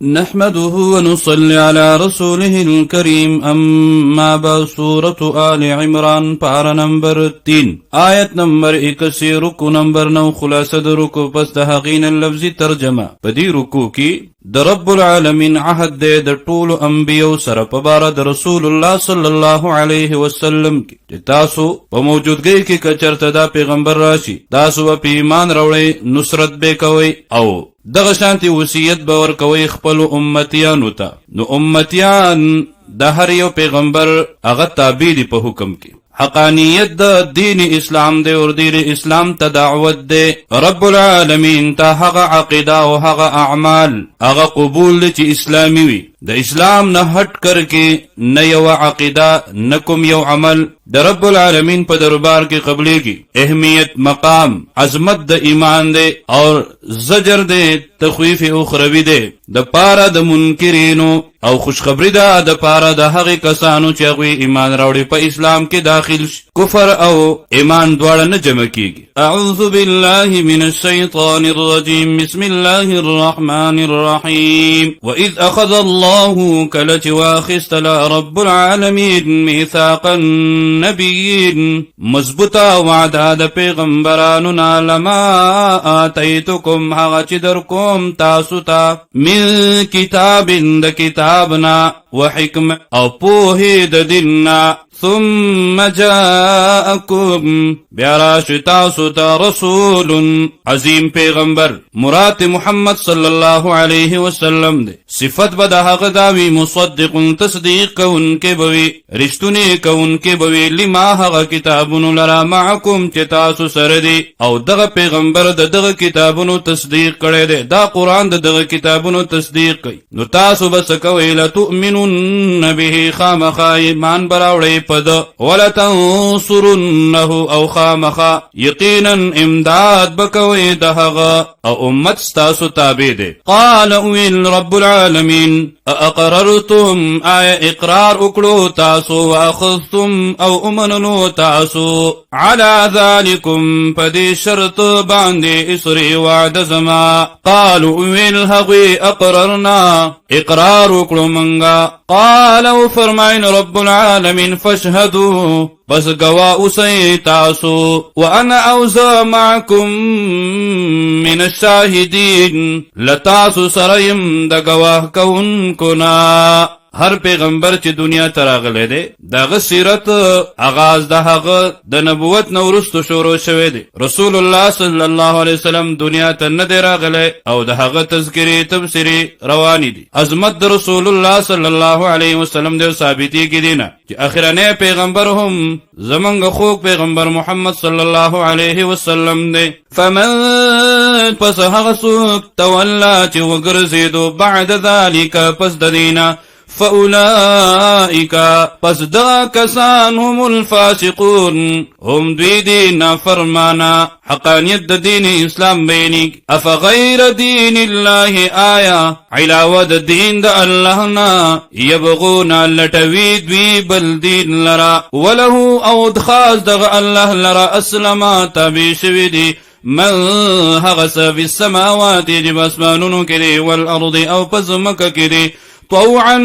نحمده ونصلي على رسوله الكريم اما بعد سورة آل عمران پارا نمبر 3 آیت نمبر 81 رکو نمبر 9 خلاصه د رکو پس د حقین اللفظی ترجمه پدی رکو کی د رب العالمین عهد د ټول انبیو سره په بار د رسول الله صلی الله علیه وسلم کی تاسو په موجودګۍ کې کچرته دا پیغمبر راشي تاسو په ایمان راوړی نصرت به کوي او دغه شانتی وصیت باور کوي خپل امتیانو ته نو امتیان د هر یو پیغمبر هغه تابع دي په حکم کې حقانیت د دین اسلام دی اور دین اسلام ته دعوت دی رب العالمین ته هغه عقیده او هغه اعمال هغه قبول چې اسلامی وي د اسلام نه هټ کر کې نه یو عقیده نه کوم یو عمل د رب العالمین په دربار کې قبلېږي اهمیت مقام عظمت د ایمان دی اور زجر دی تخویف اخروی دی د پاره د منکرینو او خوشخبری ده د پاره د هغه کسانو چې هغه ایمان راوړي په اسلام کې داخل کفر او ایمان دواړه نه جمع کیږي اعوذ بالله من الشیطان الرجیم بسم الله الرحمن الرحیم واذ اخذ الله كلت واخست رب العالمین میثاق النبیین مضبوطه وعده د پیغمبرانو لما آتیتکم هغه چې در کوم تاسو ته من کتاب د کتابنا وحکم او پوهی د دیننا ثم جاءكم بیاراش تاسو ته رسول عظیم پیغمبر مراد محمد صلی الله علیه وسلم دی صفت به د هغه داوی مصدق تصدیق کوونکی بوي رښتونی کوونکی بوي لما هغه کتابونو لرا معکم چې تاسو سره دی او دغه پیغمبر دغه کتابونو تصدیق کړي دی دا قران دغه کتابونو تصدیق کوي نو تاسو بس کوي لا تؤمنون به خامخا ایمان براوړی پد ولا تنصرنه او خامخا یقینا امداد بکوي دهغه او امت ستاسو تابع دي قال ويل رب العالمين اقررتم آیا اقرار وکړو تاسو واخذتم او امننو تاسو على ذلكم پدې شرط باندې اسری وعد زما قالوا ويل هغوی اقررنا اقرار وکړو منګه قالوا فرماین رب العالمین فاشهدوا بس گوا اوسئ تاسو وانا اوزا معكم من الشاهدین لتاسو سریم د گواه کونکو نا هر پیغمبر چې دنیا ته راغلی دی دغه سیرت آغاز د هغه د نبوت نه وروسته شروع شوی دی رسول الله صلی الله علیه وسلم دنیا ته نه دی راغلی او د هغه تذکری تبصری روانې دي عظمت د رسول الله صلی الله علیه وسلم د ثابتې کې دی نه چې اخرنی پیغمبر هم زمونږ خوږ پیغمبر محمد صلی الله علیه وسلم دی فمن پس هغه څوک تولا چې وګرځېدو بعد ذلک پس د دینه فاولئک پس دا کسان هم الفاسقون هم دوی دی نافرمانا حقانیت د دین اسلام بینی افغیر دین الله آیا علاوه د دین د الله نا یبغون لټوی دوی بل دین لرا وله او خاص د الله لرا اسلما تابع شوی دی من هغس فی السماوات جب اسمانونو کری والارض او پزمک کری طوعا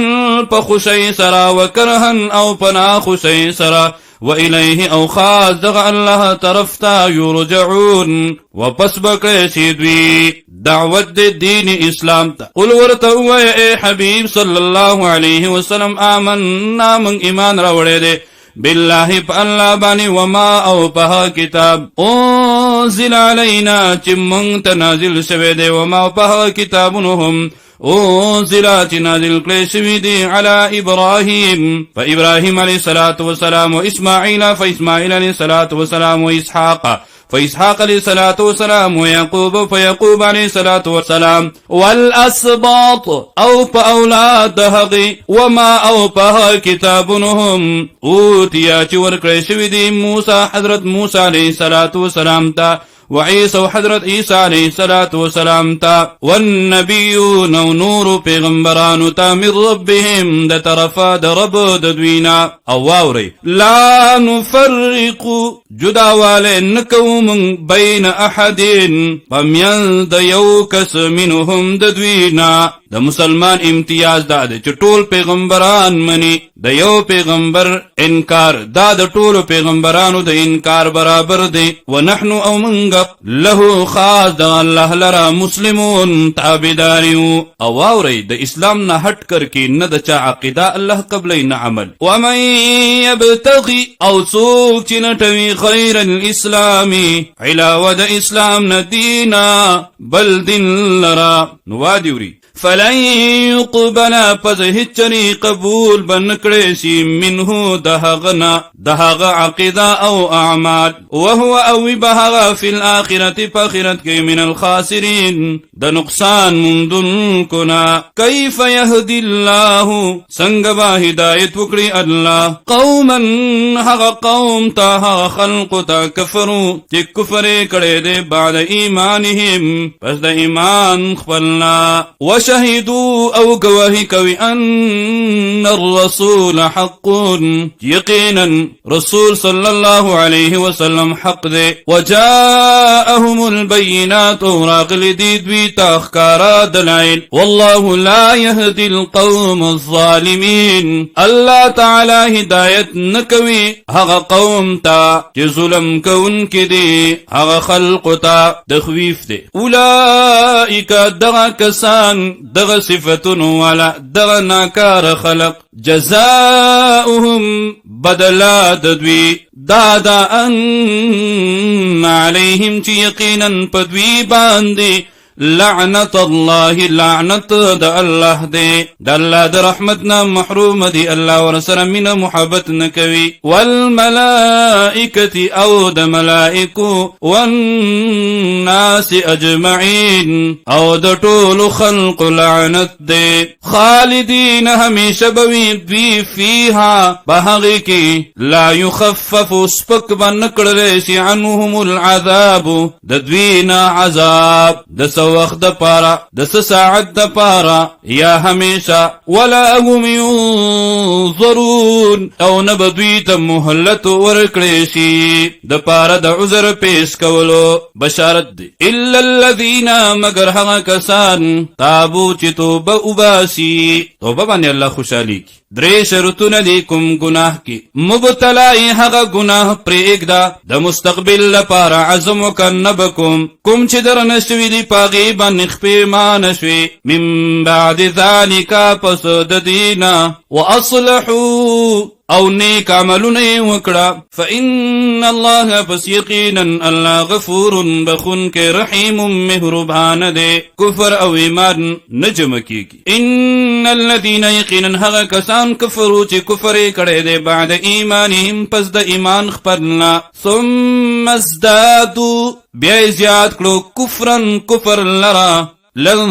پخوشی سرا وکرهن او پنا خوشی سرا وإليه او خاص دغ الله طرفتا يرجعون وپس بکشی دوی دعوت دین اسلام تا قل ورتو اے حبیب صلی اللہ علیہ وسلم آمنا من ایمان راوڑے دے بالله پا اللہ بانی وما او پہا کتاب انزل علینا چمم تنازل شوے دے وما پہا کتابنهم انزلات نازل کلیشوی دی علی ابراہیم فابراہیم علیہ الصلوۃ والسلام و اسماعیل فاسماعیل علیہ الصلوۃ والسلام و اسحاق فإسحاق عليه الصلاة والسلام ويعقوب فيعقوب عليه الصلاة والسلام والأسباط أو فأولاد هغي وما أو فها كتابنهم أوتيا چور كريشوي دي موسى حضرت موسى عليه الصلاة والسلام تا وعيسى وحضرت عيسى عليه الصلاة والسلام تا والنبيون ونور پیغمبران تا من ربهم دا طرفا دا رب دا دوینا او واوري لا نفرق جداواله نکو من بین احدین پمیان د یو کس منهم د دوینا. د مسلمان امتیاز دا ده چې ټول پیغمبران منی، د یو پیغمبر انکار دا د ټولو پیغمبرانو د انکار برابر دی. ونحنو او منګ له خاص د الله لرا مسلمون تابعداریو. او واوري د اسلام نه هټ کر کې نه د چا عقیده الله قبلی نه عمل. ومن یبتغي او څوک چې نټوي خیر الاسلام علاوه د اسلام نه دینا بل دین لرا نو وادیوري فلن يقبل فزهچري قبول بنکړي شي منه دهغنا دهغ عقیده او اعمال وهو او بهغ في الاخره فاخرت کې من الخاسرين د نقصان مندن کنا. كيف يهدي الله څنګه با هدایت وکړي الله قوما هغه قوم ته خلق ته کفرو چې کفر کړي دي بعد ایمانهم پس د ایمان خپلنا. وشهدوا او گواهی کوي ان الرسول حق یقینا رسول صلی الله علیه وسلم حق دی. وجاءهم البينات وراغل دي دوی تخکارا دلائل. والله لا يهدي القوم الظالمين الله تعالی هدایت نکوي هغه قوم تا چې ظلم کون کې دي هغه خلق تا تخویف دي. اولئک دغه کسان دغه صفتونو والا دغه ناکار خلق جزاؤهم بدلا ددوی دادا ان علیهم چی یقینا پدوی باندی لعنت الله لعنت د الله دی د الله د رحمتنا محروم دی الله ورسره من محبت نکوي. والملائکه او د ملائکو والناس اجمعین او د ټول خلق لعنت دی. خالدین همیشه بوي دوی فیها بهغه کې لا يخفف سپک بنکړل شي عنهم العذاب د دوینا عذاب د وقت د پارا د ساعت د پارا یا همیشه ولا هم ينظرون او نبدوی ته مهلت ورکړي شي د پارا د عذر پیش کولو بشارت دی. الا الذين مگر هغه کسان تابو چې توبه وباسي توبه باندې الله خوشالي کی. درې شرطونه دي کوم گناه کی مبتلای هغه گناه پرېږدا د مستقبل لپاره عزم وکنبکم کوم چې درنشوي دی پاغي باندې خپېمان شوي من بعد ذلك پس د دینا واصلحوا او نیک عملونه وکړه فإن الله پس یقینا الله غفور بخون کې رحیم مهربان دی. کفر او ایمان نجم کیږي. ان الذين یقینا هغه کسان کفرو چې کفر کړي دي بعد ایمانهم پس د ایمان خپلنا ثم ازدادوا بیا زیات کړو کفرن کفر لرا لن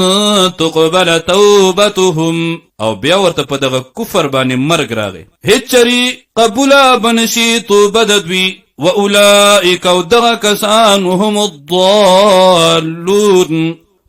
تقبل توبتهم او بیا ورته په دغه کفر باندې مرګ راغی هیڅ چری قبول بنشي توبه د دوی. واولئک او دغه کسان هم الضالون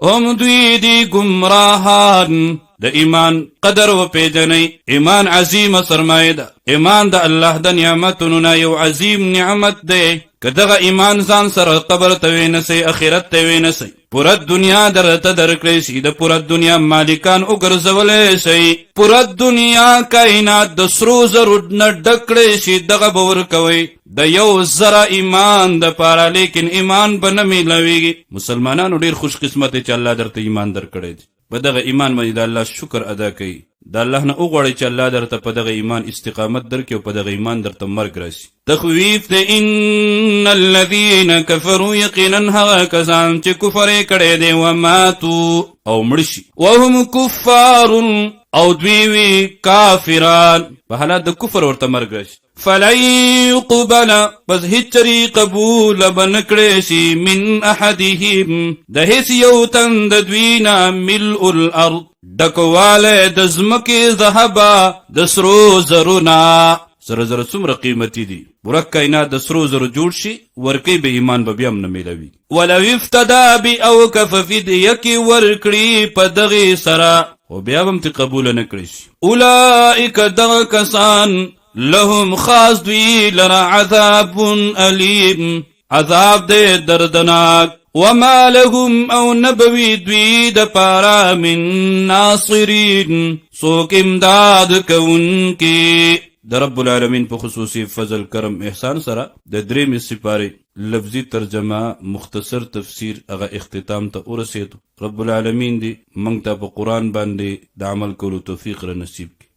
هم دوی دی گمراهان. د ایمان قدر و پیژنئ. ایمان عظیم سرمایه ده. ایمان د الله د نعمتونو نه یو عظیم نعمت دی. که دغه ایمان ځان سره قبر ته وینسئ اخرت ته وینسئ پوره دنیا درته درکړی شي د پوره دنیا مالکان وګرځولی شي پوره دنیا کائنات د سرو زرو نه ډکړی شي دغه به ورکوئ د یو زره ایمان د پاره لیکن ایمان به نه میلاویږي. مسلمانانو ډېر خوش قسمت چې الله درته ایمان درکړی دی. په دغه ایمان باندې د الله شکر ادا کوي. د الله نه وغواړئ چې الله درته په دغه ایمان استقامت درکړي او په دغه ایمان درته مرګ راشي. تخویف د ان الذين كفروا یقینا هغه کسان چې کفر یې کړی دی وماتوا او مړ شي وهم کفار او دوی وی کافران په حالت د کفر ورته مرګ راشي. فلن يقبل پس هیچری قبول بنکړی شي من احدهم د هیڅ یو تن د دوینا ملء الارض ډکواله د ځمکې ذهبا د سرو زرونا. سره زره څومره قیمتي دي. ورک کائنات د سرو زرو جوړ شي ورکی به ایمان به بیا هم نه میلوي. ولو افتدا باوکف فدیه کې ورکړي په دغې سره خو بیا به هم تی قبوله نه کړی شي. اولئک دغه کسان لهم خاص دوی لرا عذاب علیم عذاب دے دردناک وما لهم او نبوی دوی د پارا من ناصرین سوک امداد کون کی د رب العالمین په خصوصي فضل کرم احسان سره د دریم سپاره لفظي ترجمه مختصر تفسیر هغه اختتام ته ورسېدو. رب العالمین دی منږ ته په قرآن باندې د عمل کولو توفیق را نصیب کړي.